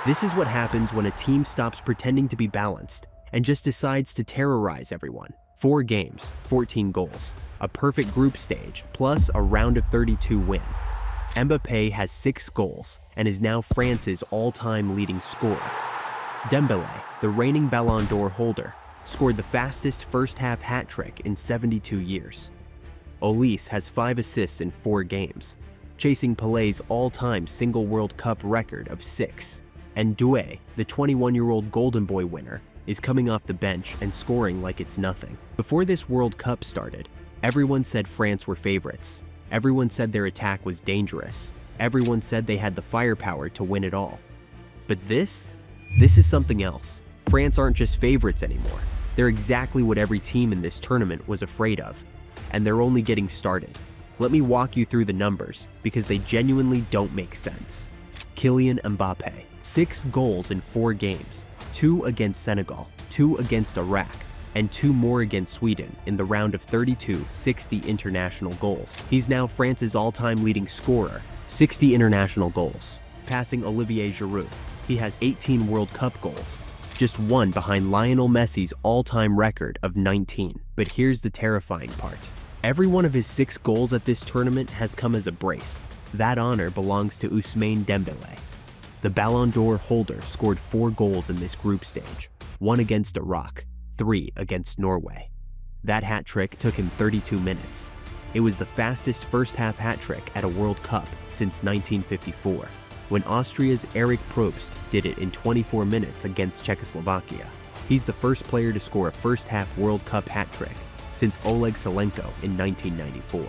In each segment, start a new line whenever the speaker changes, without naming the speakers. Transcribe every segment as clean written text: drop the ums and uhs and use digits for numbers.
This is what happens when a team stops pretending to be balanced and just decides to terrorize everyone. 4 games, 14 goals, a perfect group stage, plus a round of 32 win. Mbappé has 6 goals and is now France's all-time leading scorer. Dembele, the reigning Ballon d'Or holder, scored the fastest first-half hat-trick in 72 years. Olise has 5 assists in 4 games, chasing Pelé's all-time single World Cup record of 6. And Doué, the 21-year-old Golden Boy winner, is coming off the bench and scoring like it's nothing. Before this World Cup started, everyone said France were favorites. Everyone said their attack was dangerous. Everyone said they had the firepower to win it all. But this is something else. France aren't just favorites anymore. They're exactly what every team in this tournament was afraid of. And they're only getting started. Let me walk you through the numbers, because they genuinely don't make sense. Kylian Mbappé, 6 goals in 4 games, 2 against Senegal, 2 against Iraq, and 2 more against Sweden in the round of 32 60 international goals. He's now France's all-time leading scorer, 60 international goals, passing Olivier Giroud. He has 18 World Cup goals, just 1 behind Lionel Messi's all-time record of 19. But here's the terrifying part. Every one of his 6 goals at this tournament has come as a brace. That honor belongs to Ousmane Dembélé. The Ballon d'Or holder scored 4 goals in this group stage, 1 against Iraq, 3 against Norway. That hat-trick took him 32 minutes. It was the fastest first-half hat-trick at a World Cup since 1954, when Austria's Eric Probst did it in 24 minutes against Czechoslovakia. He's the first player to score a first-half World Cup hat-trick since Oleg Salenko in 1994.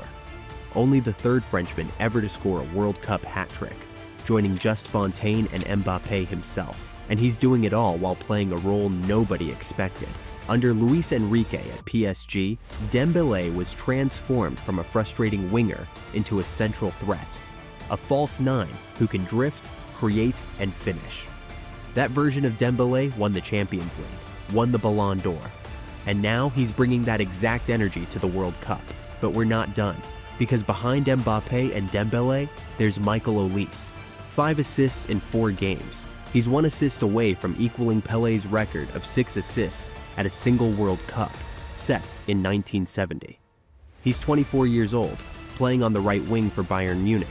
Only the 3rd Frenchman ever to score a World Cup hat-trick, joining Just Fontaine and Mbappé himself. And he's doing it all while playing a role nobody expected. Under Luis Enrique at PSG, Dembélé was transformed from a frustrating winger into a central threat. A false 9 who can drift, create, and finish. That version of Dembélé won the Champions League, won the Ballon d'Or. And now he's bringing that exact energy to the World Cup. But we're not done, because behind Mbappé and Dembélé, there's Michael Olise. 5 assists in 4 games. He's 1 assist away from equaling Pelé's record of 6 assists at a single World Cup, set in 1970. He's 24 years old, playing on the right wing for Bayern Munich,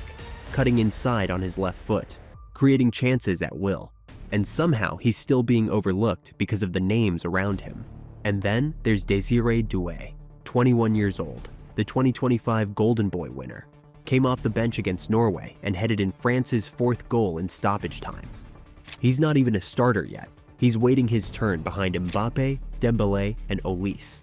cutting inside on his left foot, creating chances at will. And somehow he's still being overlooked because of the names around him. And then there's Désiré Doué, 21 years old, the 2025 Golden Boy winner. Came off the bench against Norway and headed in France's 4th goal in stoppage time. He's not even a starter yet. He's waiting his turn behind Mbappé, Dembélé, and Olise.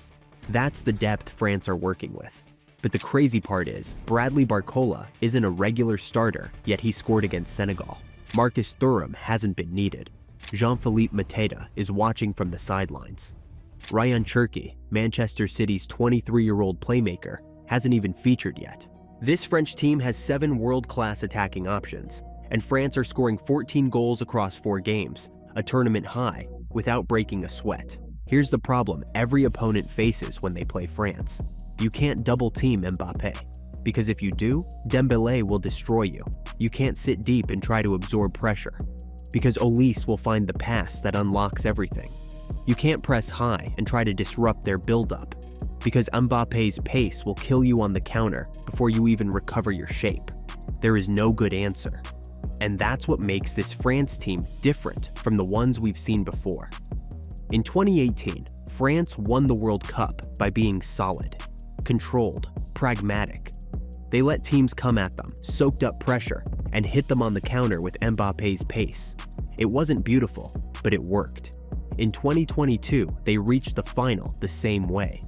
That's the depth France are working with. But the crazy part is, Bradley Barcola isn't a regular starter, yet he scored against Senegal. Marcus Thuram hasn't been needed. Jean-Philippe Mateta is watching from the sidelines. Ryan Cherki, Manchester City's 23-year-old playmaker, hasn't even featured yet. This French team has 7 world-class attacking options, and France are scoring 14 goals across 4 games, a tournament high, without breaking a sweat. Here's the problem every opponent faces when they play France. You can't double-team Mbappé, because if you do, Dembélé will destroy you. You can't sit deep and try to absorb pressure, because Olise will find the pass that unlocks everything. You can't press high and try to disrupt their build-up, because Mbappé's pace will kill you on the counter before you even recover your shape. There is no good answer. And that's what makes this France team different from the ones we've seen before. In 2018, France won the World Cup by being solid, controlled, pragmatic. They let teams come at them, soaked up pressure, and hit them on the counter with Mbappé's pace. It wasn't beautiful, but it worked. In 2022, they reached the final the same way.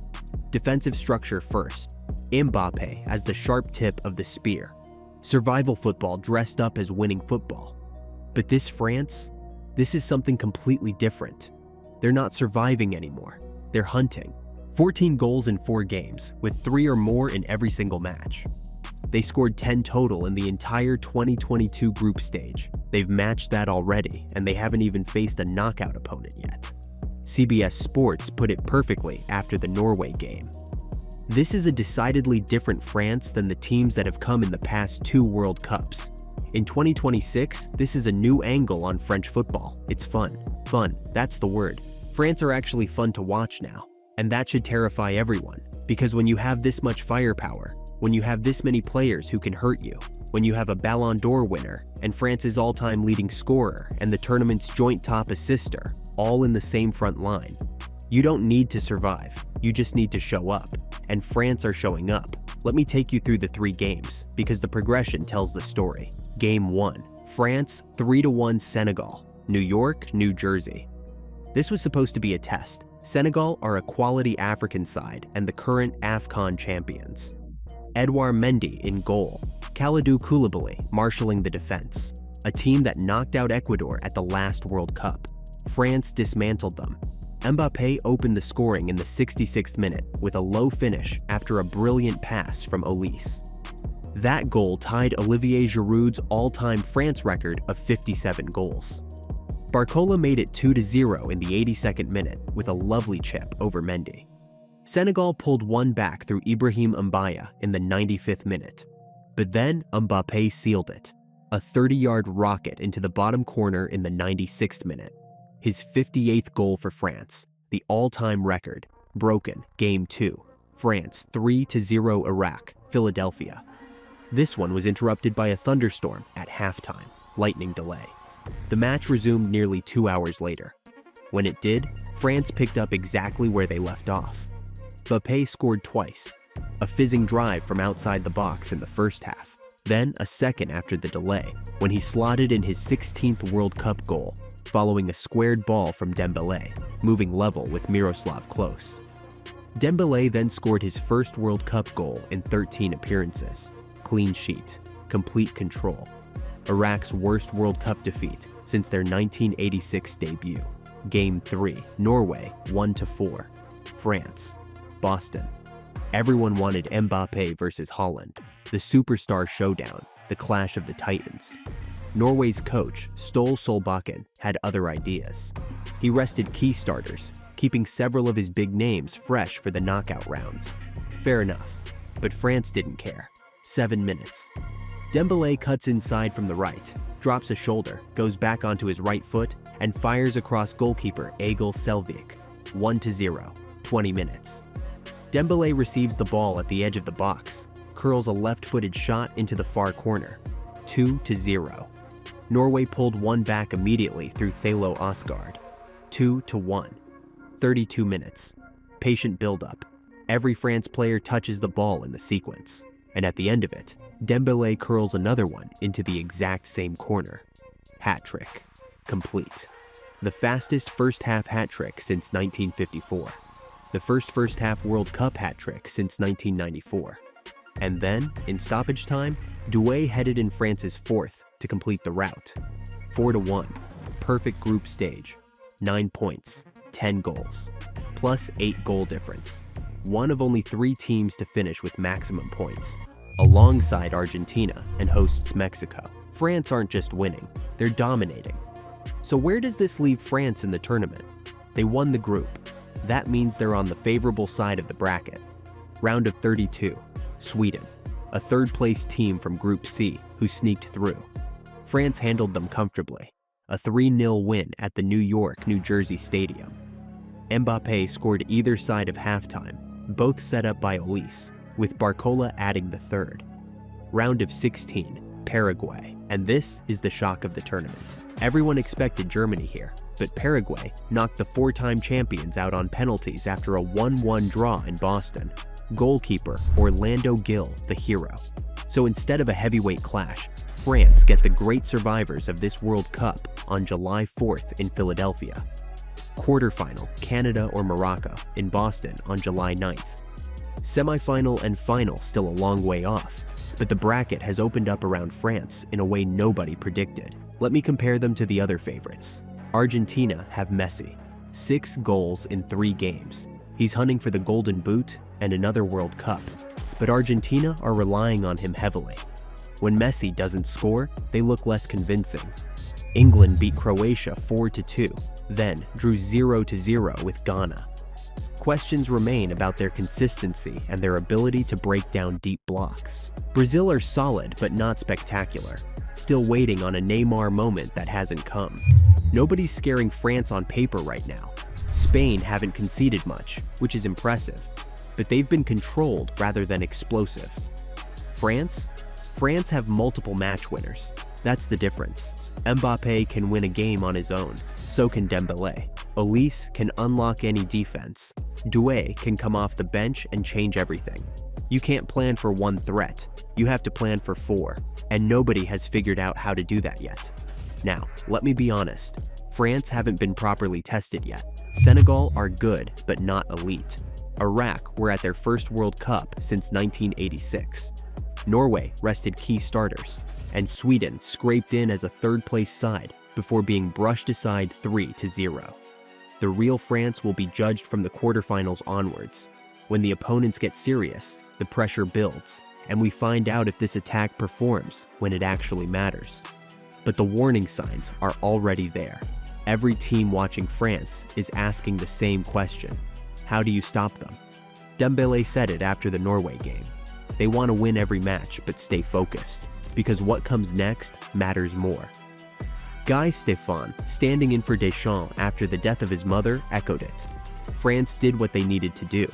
Defensive structure first, Mbappé as the sharp tip of the spear. Survival football dressed up as winning football. But this France, this is something completely different. They're not surviving anymore, they're hunting. 14 goals in 4 games, with 3 or more in every single match. They scored 10 total in the entire 2022 group stage. They've matched that already, and they haven't even faced a knockout opponent yet. CBS Sports put it perfectly after the Norway game. This is a decidedly different France than the teams that have come in the past 2 World Cups. In 2026, this is a new angle on French football. It's fun. Fun, that's the word. France are actually fun to watch now. And that should terrify everyone, because when you have this much firepower, when you have this many players who can hurt you, when you have a Ballon d'Or winner and France's all-time leading scorer and the tournament's joint top assister, all in the same front line, you don't need to survive, you just need to show up. And France are showing up. Let me take you through the 3 games, because the progression tells the story. Game 1, France 3-1 Senegal, New York, New Jersey. This was supposed to be a test. Senegal are a quality African side and the current AFCON champions. Edouard Mendy in goal, Kalidou Koulibaly marshalling the defense. A team that knocked out Ecuador at the last World Cup. France dismantled them. Mbappé opened the scoring in the 66th minute with a low finish after a brilliant pass from Olise. That goal tied Olivier Giroud's all-time France record of 57 goals. Barcola made it 2-0 in the 82nd minute with a lovely chip over Mendy. Senegal pulled one back through Ibrahim Mbaya in the 95th minute. But then Mbappé sealed it. A 30-yard rocket into the bottom corner in the 96th minute. His 58th goal for France, the all-time record, broken. Game 2, France 3-0 Iraq, Philadelphia. This one was interrupted by a thunderstorm at halftime, lightning delay. The match resumed nearly 2 hours later. When it did, France picked up exactly where they left off. Mbappé scored twice, a fizzing drive from outside the box in the first half, then a second after the delay, when he slotted in his 16th World Cup goal, following a squared ball from Dembele, moving level with Miroslav Klose. Dembele then scored his first World Cup goal in 13 appearances. Clean sheet, complete control. Iraq's worst World Cup defeat since their 1986 debut. Game 3, Norway 1-4. France, Boston. Everyone wanted Mbappé versus Holland, the superstar showdown, the clash of the titans. Norway's coach, Ståle Solbakken, had other ideas. He rested key starters, keeping several of his big names fresh for the knockout rounds. Fair enough, but France didn't care. 7 minutes. Dembele cuts inside from the right, drops a shoulder, goes back onto his right foot, and fires across goalkeeper Egil Selvik. 1-0, 20 minutes. Dembele receives the ball at the edge of the box, curls a left-footed shot into the far corner. 2-0. Norway pulled one back immediately through Thalo Osgaard. 2-1. 32 minutes. Patient build-up. Every France player touches the ball in the sequence. And at the end of it, Dembele curls another one into the exact same corner. Hat trick. Complete. The fastest first-half hat trick since 1954. The first half World Cup hat trick since 1994. And then, in stoppage time, Doué headed in France's 4th to complete the rout. 4-1. Perfect group stage. 9 points, 10 goals, plus 8 goal difference. One of only 3 teams to finish with maximum points, alongside Argentina and hosts Mexico. France aren't just winning, they're dominating. So where does this leave France in the tournament? They won the group. That means they're on the favorable side of the bracket. Round of 32, Sweden, a third-place team from Group C who sneaked through. France handled them comfortably, a 3-0 win at the New York, New Jersey stadium. Mbappé scored either side of halftime, both set up by Olise, with Barcola adding the third. Round of 16, Paraguay, and this is the shock of the tournament. Everyone expected Germany here, but Paraguay knocked the 4-time champions out on penalties after a 1-1 draw in Boston. Goalkeeper Orlando Gil, the hero. So instead of a heavyweight clash, France get the great survivors of this World Cup on July 4th in Philadelphia. Quarterfinal, Canada or Morocco in Boston on July 9th. Semifinal and final still a long way off, but the bracket has opened up around France in a way nobody predicted. Let me compare them to the other favorites. Argentina have Messi, 6 goals in 3 games. He's hunting for the Golden Boot and another World Cup, but Argentina are relying on him heavily. When Messi doesn't score, they look less convincing. England beat Croatia 4-2, then drew 0-0 with Ghana. questions remain about their consistency and their ability to break down deep blocks. Brazil are solid but not spectacular, still waiting on a Neymar moment that hasn't come. Nobody's scaring France on paper right now. Spain haven't conceded much, which is impressive, but they've been controlled rather than explosive. France have multiple match winners. That's the difference. Mbappé can win a game on his own, so can Dembele. Olise can unlock any defense. Doué can come off the bench and change everything. You can't plan for one threat, you have to plan for four, and nobody has figured out how to do that yet. Now, let me be honest, France haven't been properly tested yet. Senegal are good, but not elite. Iraq were at their first World Cup since 1986. Norway rested key starters, and Sweden scraped in as a third-place side before being brushed aside 3-0. The real France will be judged from the quarterfinals onwards. When the opponents get serious, the pressure builds, and we find out if this attack performs when it actually matters. But the warning signs are already there. Every team watching France is asking the same question. How do you stop them? Dembele said it after the Norway game. They want to win every match, but stay focused, because what comes next matters more. Guy Stéphane, standing in for Deschamps after the death of his mother, echoed it. France did what they needed to do.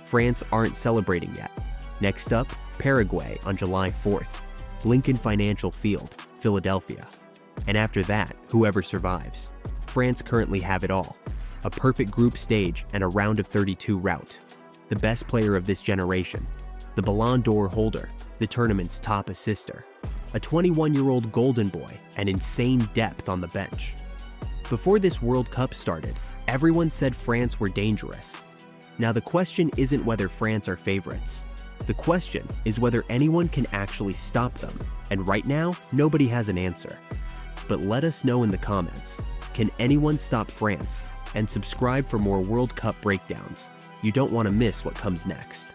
France aren't celebrating yet. Next up, Paraguay on July 4th. Lincoln Financial Field, Philadelphia. And after that, whoever survives. France currently have it all. A perfect group stage and a round of 32 route. The best player of this generation. The Ballon d'Or holder, the tournament's top assister. A 21-year-old golden boy, and insane depth on the bench. Before this World Cup started, everyone said France were dangerous. Now the question isn't whether France are favorites. The question is whether anyone can actually stop them, and right now, nobody has an answer. But let us know in the comments, can anyone stop France? And subscribe for more World Cup breakdowns. You don't want to miss what comes next.